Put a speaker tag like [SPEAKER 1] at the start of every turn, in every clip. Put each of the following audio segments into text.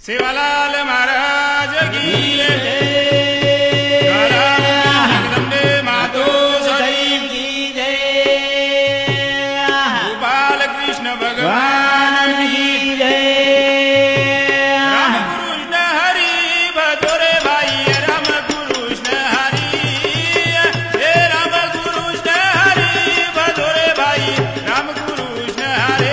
[SPEAKER 1] सेवालाल महाराज की जय। जगदम्बे मातो सदैव की जय। गोपाल कृष्ण भगवान की जय। राम कृष्ण हरि भजोरे भाई राम कृष्ण हरि। हे राम कृष्ण हरि भजोरे भाई राम कृष्ण हरे।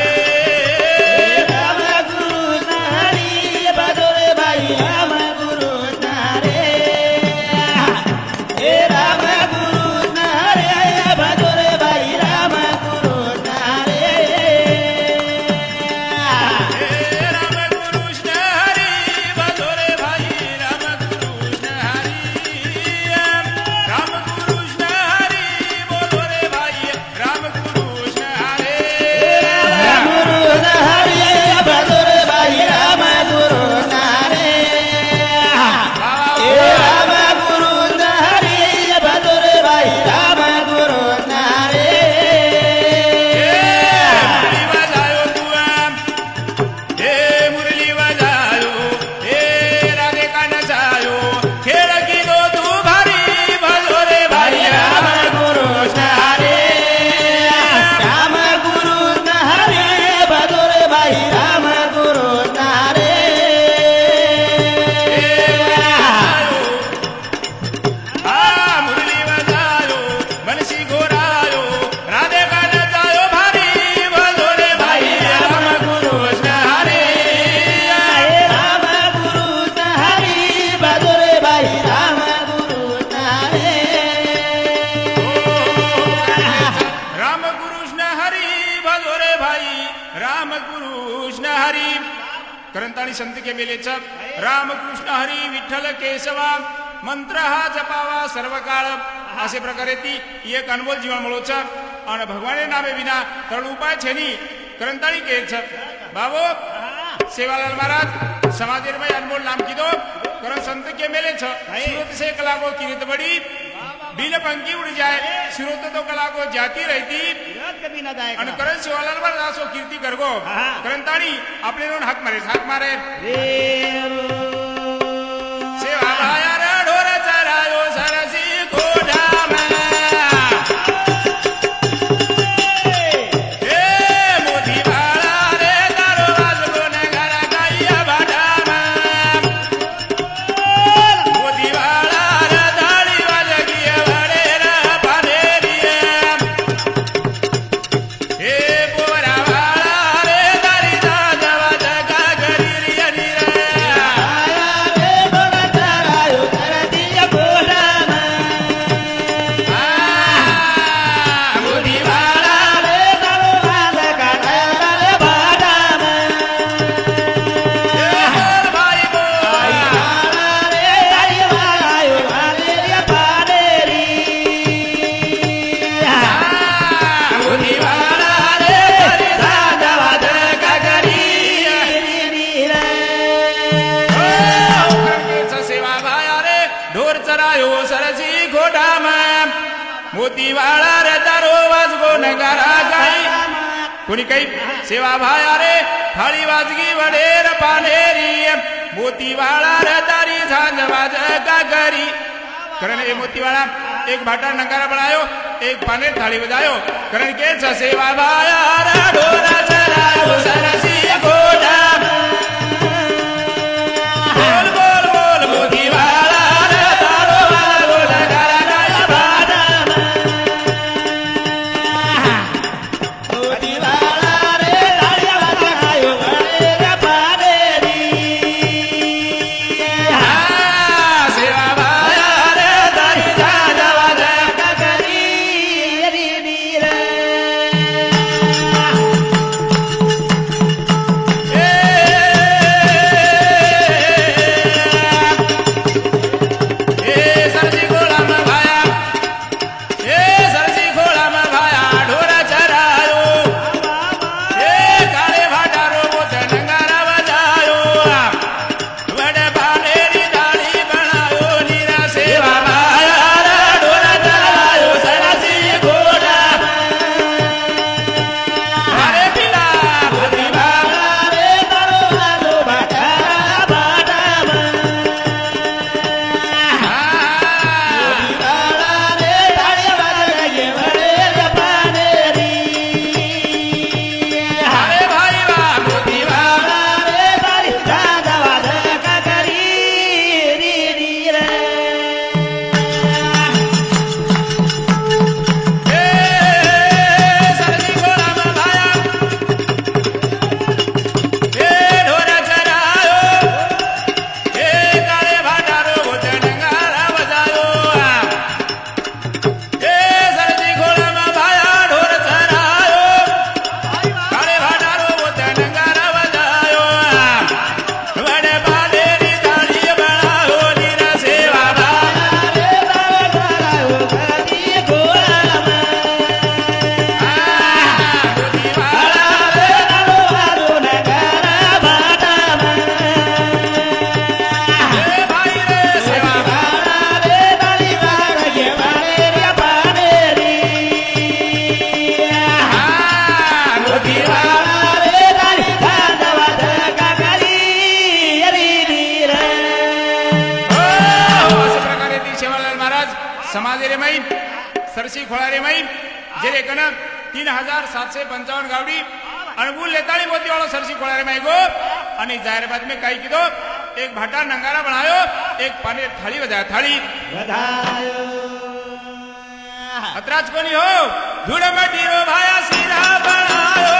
[SPEAKER 1] करंताळी संत के मेलेचा रामकृष्ण हरी विठ्ठल केशवा मंत्र हा जपावा सर्व काळ असे प्रकारे ती एक अनमोल जीवामळोचा आणि भगवाने नामे विना तळ उपाय छेनी करंताळी केच बाबो सेवालाल महाराज समाधि में अनमोल नाम की दो कर संत के मेलेच सूरत से कलागो किरित बड़ी बिन पंखी उड़ जाए सिरोत तो कलागो जाती रहती आणि करण शिवालाल महाराज असो कीर्ती करगो करंताळी आपले दोन हाक मारे सेवा भाया रे ढोर चरायो सरसी गोधाम हे मोती बाळा रे दारो वाजगो नगरा गाया भाडाम मोती बाळा रे दाळी वाजगी वडे रे पानेरी हे पोरा बाळा रे दारी जावा जगा घरी रे मोतीवाळा रे दारो वाजगो नगारा गाई कोणी काही सेवा भाया रे थाळी वाजगी वडेर पानेरी मोतीवाळा रे दारी झांझ वाज गागरी करण ए मोतीवाळा एक भाटा नगारा बनायो एक पानेर थाली बजायो करण के सेवा भाया रे ढोरा चरायो सरसी गोडा बोल बोल बोल मोतीवाळा रे दारो वाजगो नगारा समाज रे माई सरसी खोळा रे माई जेरे कन 3755 गावडी अणबुल लेताड़ी मोती वालों सरसी खोला रे माई गो अनि जाहिरात में कई कीधो एक भाटा नंगारा बनायो एक पानी थाली बजाया थाली
[SPEAKER 2] बधायो
[SPEAKER 1] अतराज कोनी हो धूड़ मटी रो भाया सिरा बनायो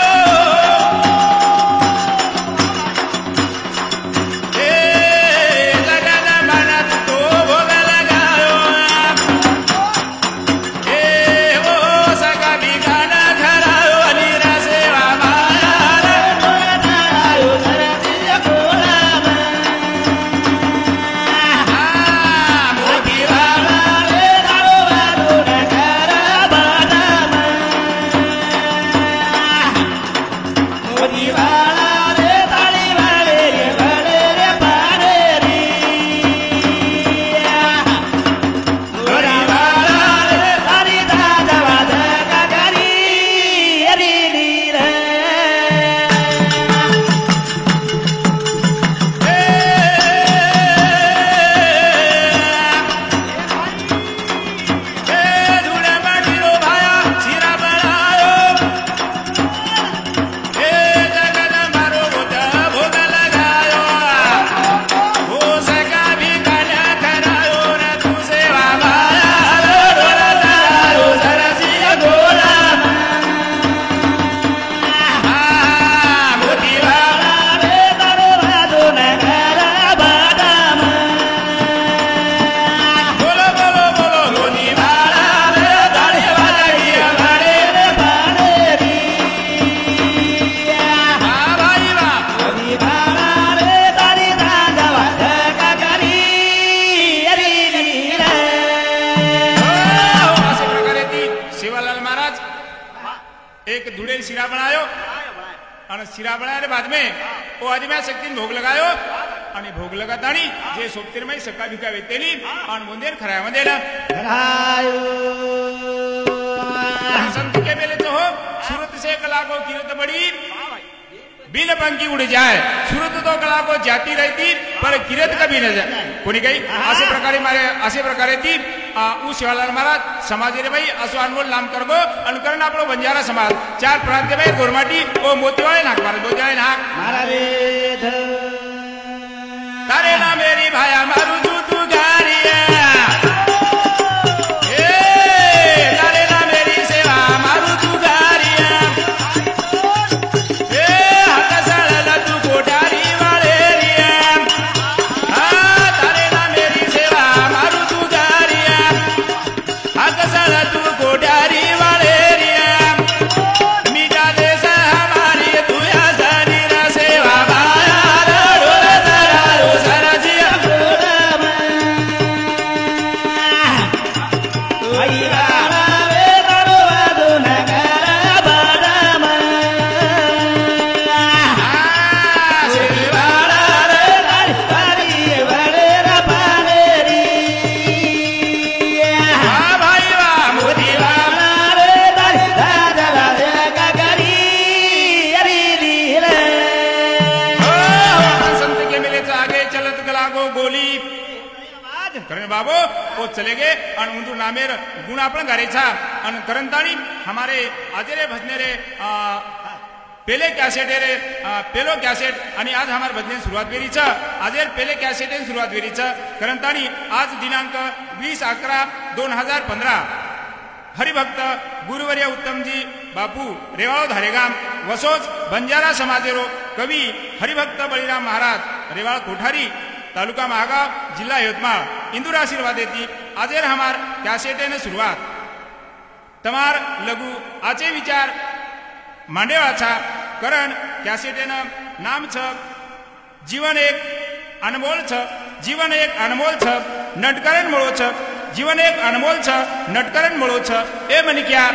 [SPEAKER 1] सिरा बनाने बाद में वो आदिमा शक्ति भोग लगायो आणि भोग लगातानी जे सोपतीरमय सका भिका वेतेली आणि मुंदेर खराया मदेला
[SPEAKER 2] बधायो
[SPEAKER 1] संत के बेले तो हो सूरत से कला को किरत बड़ी बिल पंखी उड़ जाए सूरत तो कला को जाती रहती पर किरत कभी न जाए कोणी काही असे प्रकारे ती ऊ शिवालाल महाराज समाज रे भाई असो अनमोल नाम करगो अनुकरण आपलो बंजारा समाज 4 प्रांत में गोरमाटी ओ मोतीवाळे नाक महाराज मोतीवाळे नाक
[SPEAKER 2] मारा वेद
[SPEAKER 1] तारे ना मेरी भाया मारू तू गारिया बाबो वो चले गए और उनको नामेर गुण आपण गारेचा और करंतानी हमारे आजरे भजने रे पहले कॅसेट रे पेलो कॅसेट आणि आज हमारे भजने सुरुवात वेरीचा आजेर पहले कॅसेट सुरुवात वेरीचा करंतानी आज दिनांक 20/11/2015 हरिभक्त गुरुवर्य उत्तमजी बापू रेवाळो धारेगाम वसोज बंजारा समाजेरो कवी हरिभक्त बळीराम महाराज रेवाळ कोठारी तालुका महागाव जिल्हा यवतमाळ इंदूर आशीर्वाद देती आजेर हमार कॅसेटेन सुरुवात तमार लघु आचे विचार मांडेवाचा करण कॅसेटेन नाम छ जीवन एक अनमोल छ जीवन एक अनमोल छ नटकरण मळो छ जीवन एक अनमोल छ नटकरण मळो छ ए म्हणी क्या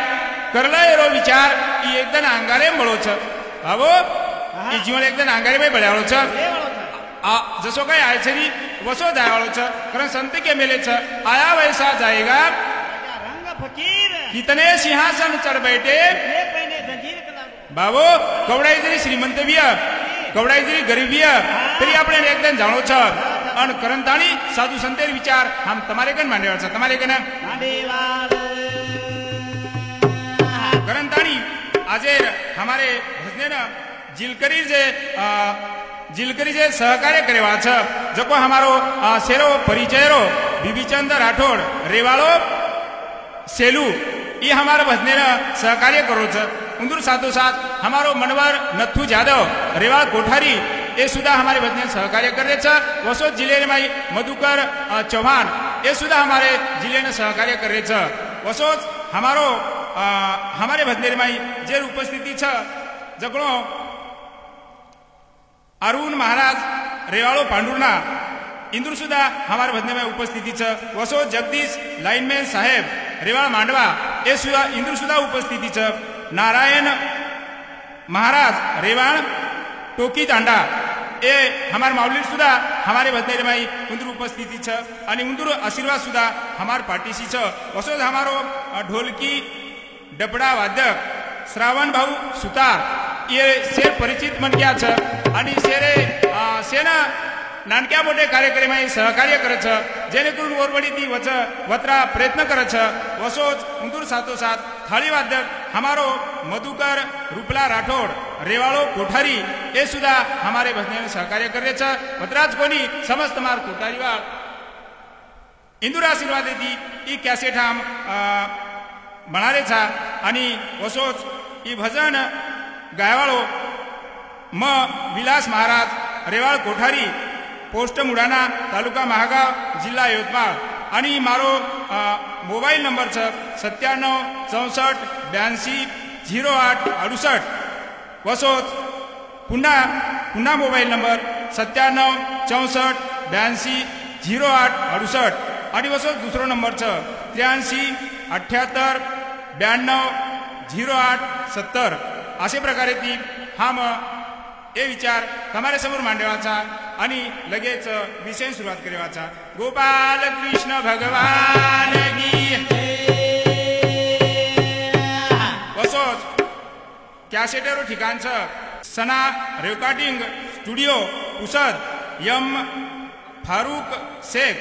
[SPEAKER 1] करला एरो विचार ई एकदन अंगारे मळो छ बाबो ई जीवन एकदन अंगारे में बळ्याळो छ जसो काय आयसरी वसो जायवाळो छ कारण संत के मेले छ आया वैसा जाएगा
[SPEAKER 2] रंग फकीर
[SPEAKER 1] कितने सिंहासन चढ़ बैठे बाबो कवडाई जरी श्रीमंत बिया कवडाई जरी गरीब बिया तरी आपण एकदम जाणो छ અને કરંતાણી સાધુ સંતેર વિચાર આમ તમારે કન માંડ્યા છે તમારે કન
[SPEAKER 2] માંડેવાડ
[SPEAKER 1] કરંતાણી આજે हमारे भजने ना जिलकरी जे सहकार्य करेवा छ जको हमारो शेरो परिचयरो बीबीचंद राठौड़ रेवाड़ो सेलू ये हमारे भजने ना सहकार्य करो छ उंदूर साथो साथ हमारो मनवर नथु जादव रेवाड़ कोठारी ये सुधा हमारे भजने सहकार्य करे छ वसोद जिले में मधुकर चौहान ये सुधा हमारे जिले ने सहकार्य करे छ वसोद हमारो हमारे भजनेर में जे उपस्थिति छ जगणो अरुण महाराज रेवाड़ो पांडुरना इंदुर सुधा हमारे भजने में उपस्थिति छ वसो जगदीश लाइनमैन साहेब रेवाड़ मांडवा ये सुधा इंदुर सुधा उपस्थिति छ नारायण महाराज रेवाड़ टोकी दांडा ये हमारे माऊली सुधा हमारे भजनेर में इंदुर उपस्थिति छ आणि इंदुर आशीर्वाद सुधा हमार पार्टीसी छ वसो हमारो ढोलकी डबडा वादक श्रावण भाऊ सुतार ये शेर परिचित मन क्या छ आणि शेरे सेना नानक्या मोठे कार्यक्रम सहकार्य करे छ जेणेकरून ओरवडी ती वत्रा प्रयत्न करे छ वसोज उंदूर साथो साथ थाळी वादक हमारो मधुकर रूपला राठौड़ रेवाड़ो कोठारी ये सुधा हमारे भजने में सहकार्य करे छ वत्राज कोनी समस्त मार कोठारी वाल इंदूर आशीर्वाद दी ई कैसेट हम बनारे छा आणि वसोज ई भजन गायवाळो म विलास महाराज रेवाड़ कोठारी पोस्ट मुडाना तालुका महागाव जिल्हा यवतमाळ आणि मारो मोबाईल नंबर छ 9764820868 वसोज पुन्हा मोबाईल नंबर 9764820868 आणि वसोज दुसरो नंबर छ 8378920870 अशा प्रकारे ती हम हे विचार तुम्हारे समोर मांडवाचा आणि लगेच विषय सुरुवात करेवाचा गोपाल कृष्ण भगवान की वसोज कॅसेटेरो ठिकाणचं Sana recording studio Pusad M Farooq Shaikh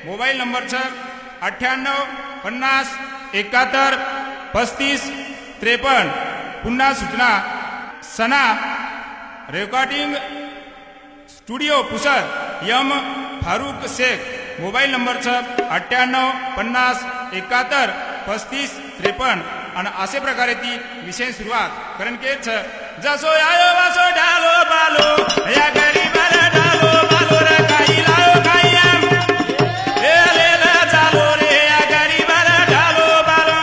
[SPEAKER 1] mobile number 9850713553 पुन्हा सूचना Sana recording studio Pusad M Farooq Shaikh mobile number 9850713553 आणि असे प्रकारे ती विषय सुरुवात कारण की जसो आयो वासो डालो बालो या गरीबाला डालो बालो रे काही लायो काही ए लेला चालो रे या गरीबाला डालो बालो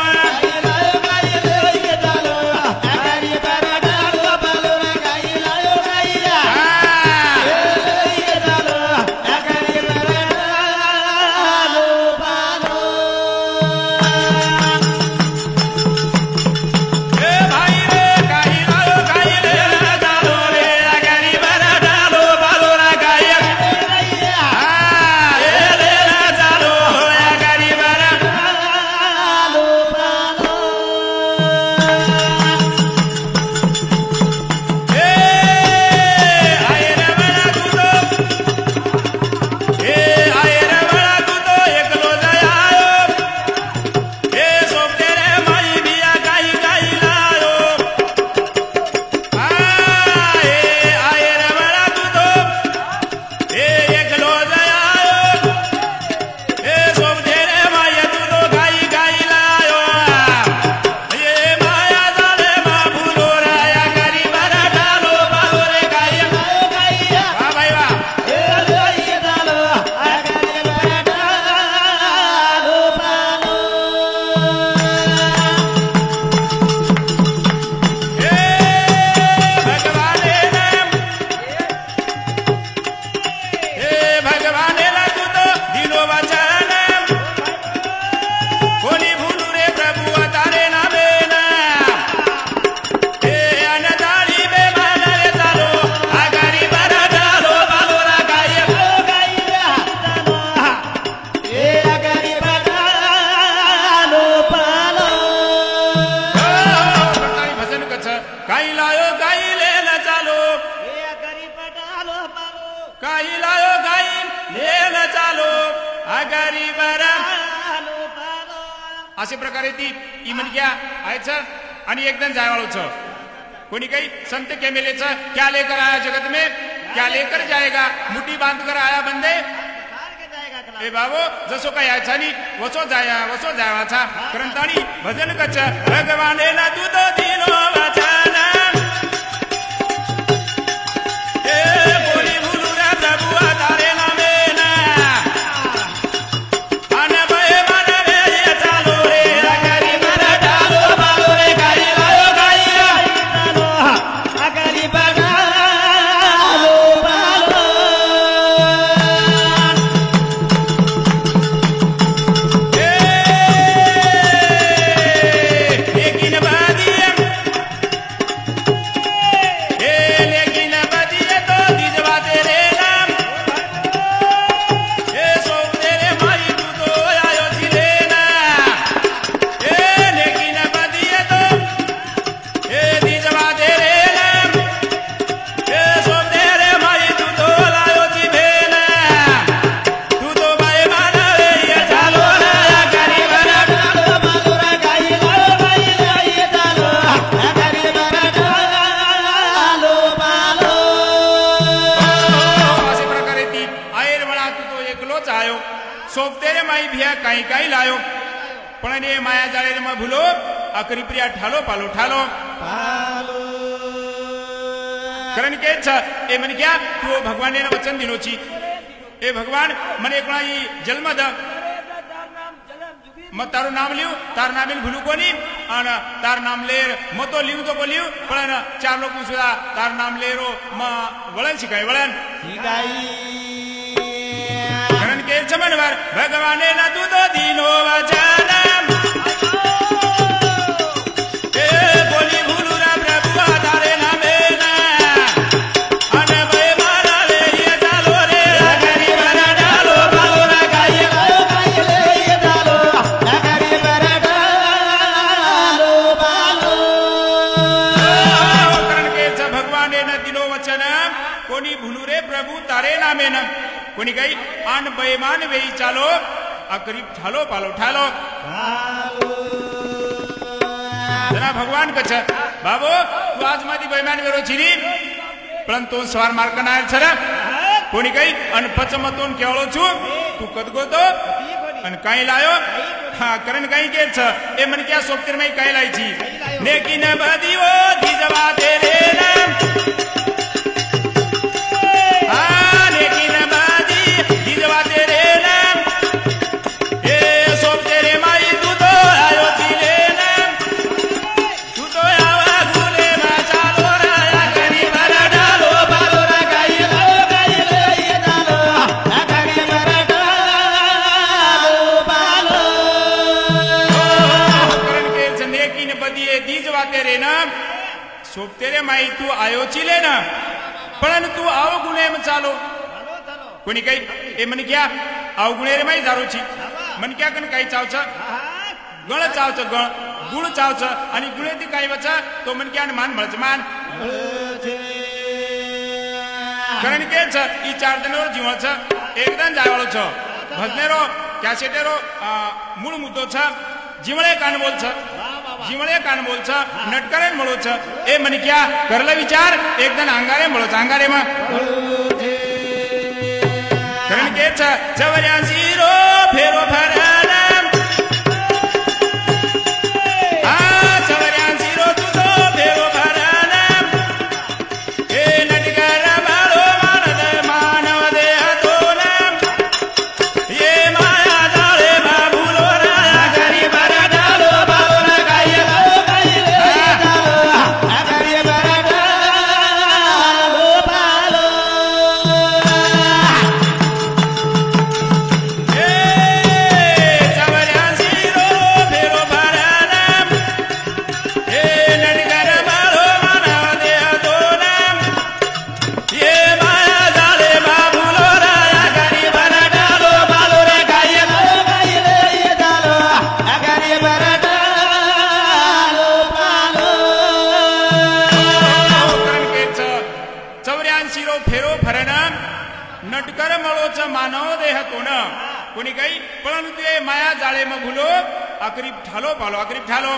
[SPEAKER 1] काही लायो गाई गरीबरा
[SPEAKER 2] पालो पालो
[SPEAKER 1] असे प्रकारे ती ई म्हणक्या आयचं आणि एकदम जायवाळूच कोणी काही संत के मेलेच क्या लेकर आया जगत में क्या लेकर जाएगा मुठी बांध कर आया बंदे
[SPEAKER 2] कार के जाएगा कला
[SPEAKER 1] ए बाबो जसो काय यायचा नी वसो जायवाचा करंताणी भजन कच भगवाने ना दूध दिलो वचन ए बोली भुलुरा प्रभु तारे नामे ना अन भय मन रे चालो रे गरीब रा डालो बालो रे गाई लायो गाई
[SPEAKER 2] पालो अगरी पालो पालो
[SPEAKER 1] लेकिन बदिया तो दिजवा तेरे नाम सो तेरे माई तू तो आयो छिलेना लेकिन बदिया तो दिजवा तेरे नाम सो तेरे माई तू तो लायो छिलेना तू तो भाई माना रे ये चालो ना गरीब रा
[SPEAKER 2] पालो पालो रा गाई लायो गाई लायो डालो अगरी पालो पालो
[SPEAKER 1] असे प्रकारे ती आयर म्हणा तू तो एकलोच आयो सोबतेरे माई भिया काही काही लायो पण ने माया जाळे रे मग भूलो आकरी प्रिया ठालो पालो ठालो
[SPEAKER 2] पालो
[SPEAKER 1] कारण के छ ए मन क्या तू भगवान ने वचन दिनोची ए भगवान मने कोणा ई जन्म द मग तारू नाम लिहू तार नामेल भूलू कोणी आणि तार नाम लेर मग तो लिहू तो लिहू पण चार लोक सुद्धा तार नाम लेरो मग वळण शिकाय वळण
[SPEAKER 2] गाई
[SPEAKER 1] कारण के चमनवर भगवाने ना दूध दिनो वचन ए बोली भूलुरा प्रभु तारे नामे ना अन भय माना ले ये चालो रे गरीब रा डालो बालो रा गाई
[SPEAKER 2] लायो गाई लायो डालो अगरी पालो पालो
[SPEAKER 1] कारण के भगवाने न दिनो वचन कोणी भूलू रे प्रभु तारे नामे न कोणी काही आन बेमान वेई चालो अकरीब ठालो पालो ठालो जना भगवान कच बाबो तू आज मादी बेमान वेरो छिरी पण तो स्वार मार्क नाय छर कोणी काही अन पचमतोन केवळो छु तू कदगो तो अन काही लायो हा कारण काही के छ ए मन क्या सोपतिर में काही लायची लेकिन बदियो दिजवा तेरे नाम लेकिन बादी दिजवा तेरे नाम ए सोप तेरे माई तू तो आयो तिले नाम तू तो आवा गुले मा चालो रा गरीब रा डालो बालो रा गाई
[SPEAKER 2] लायो गाई लायो डालो अगरी पालो
[SPEAKER 1] करण के लेकिन बदिये दिजवा तेरे नाम सोप तेरे माई तू आयो चिले ना पण तू आव गुणे में चालो कोणी काही ए मन क्या आव गुणे रे माई दारूची मन क्या कन काही चावच गळ चावच गळ गुळ चावच आणि गुळे ती काही वच तो मन क्या मान मळच मान कारण के छ ई चार दिनवर जीवन छ एकदम जायवाळो छ भजनेरो कॅसेटेरो मूळ मुद्दो छ जीवळे कान बोल छ जीवळे कान बोल छ नटकरेन मळो छ ए मन क्या करला विचार एकदम अंगारे मळो छ अंगारे मा कारण के छ जवऱ्या जीरो फेरो भरणम जवऱ्या जीरो तुझो फेरो भरणम ए नटकर बाळो मानद मानव देह तोनम ये माया जाळे मा भूलो रा गरीब रा डालो बालो रा गाई
[SPEAKER 2] लायो गाई लायो डालो अगरी पालो
[SPEAKER 1] जवऱ्या जीरो फेरो भरणम ए नटकर बाळो मानव देह तोनम ये माया जाळे मा भूलो रा गरीब रा डालो बालो रा गाई
[SPEAKER 2] लायो गाई लायो डालो अगरी पालो
[SPEAKER 1] कारण के चौऱ्यांशी रो फेरो भरण नटकर मळोच मानव देह तोन कोणी काही परंतु ते माया जाळे मग भुलो अकरीब ठालो पालो अकरीब ठालो